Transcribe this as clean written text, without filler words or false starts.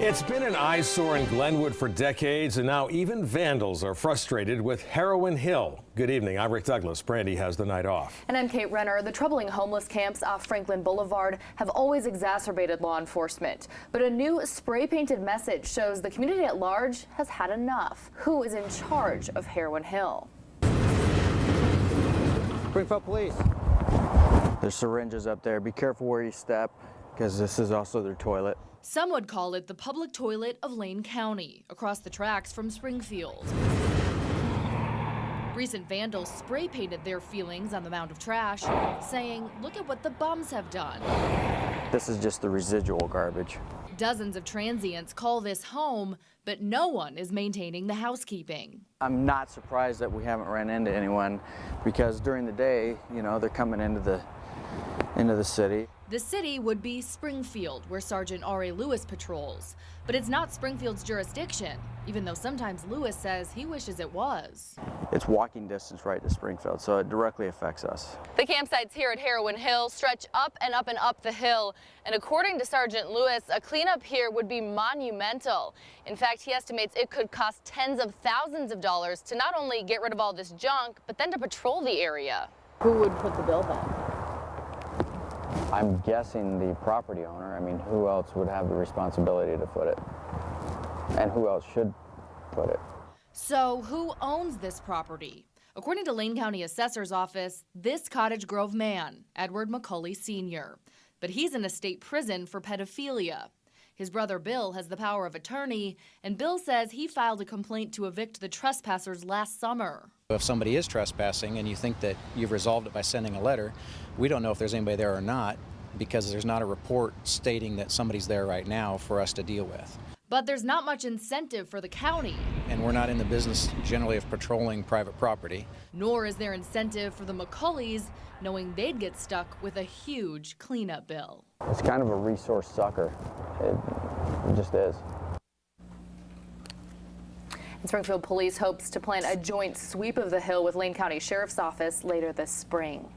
It's been an eyesore in Glenwood for decades, and now even vandals are frustrated with Heroin Hill. Good evening. I'm Rick Douglas. Brandy has the night off. And I'm Kate Renner. The troubling homeless camps off Franklin Boulevard have always exacerbated law enforcement. But a new spray-painted message shows the community at large has had enough. Who is in charge of Heroin Hill? Springfield Police. There's syringes up there. Be careful where you step, because this is also their toilet. Some would call it the public toilet of Lane County, across the tracks from Springfield. Recent vandals spray painted their feelings on the mound of trash, saying, "Look at what the bums have done." This is just the residual garbage. Dozens of transients call this home, but no one is maintaining the housekeeping. I'm not surprised that we haven't ran into anyone, because during the day, you know, they're coming into the city. The city would be Springfield, where Sergeant R.A. Lewis patrols. But it's not Springfield's jurisdiction, even though sometimes Lewis says he wishes it was. It's walking distance right to Springfield, so it directly affects us. The campsites here at Heroin Hill stretch up and up and up the hill. And according to Sergeant Lewis, a cleanup here would be monumental. In fact, he estimates it could cost tens of thousands of dollars to not only get rid of all this junk, but then to patrol the area. Who would put the bill then? I'm guessing the property owner. I mean, who else would have the responsibility to foot it? And who else should put it? So who owns this property? According to Lane County Assessor's Office, this Cottage Grove man, Edward McCulley Sr. But he's in a state prison for pedophilia. His brother Bill has the power of attorney, and Bill says he filed a complaint to evict the trespassers last summer. If somebody is trespassing and you think that you've resolved it by sending a letter, we don't know if there's anybody there or not, because there's not a report stating that somebody's there right now for us to deal with. But there's not much incentive for the county. And we're not in the business generally of patrolling private property. Nor is there incentive for the McCulleys, knowing they'd get stuck with a huge cleanup bill. It's kind of a resource sucker. It just is. And Springfield Police hopes to plan a joint sweep of the hill with Lane County Sheriff's Office later this spring.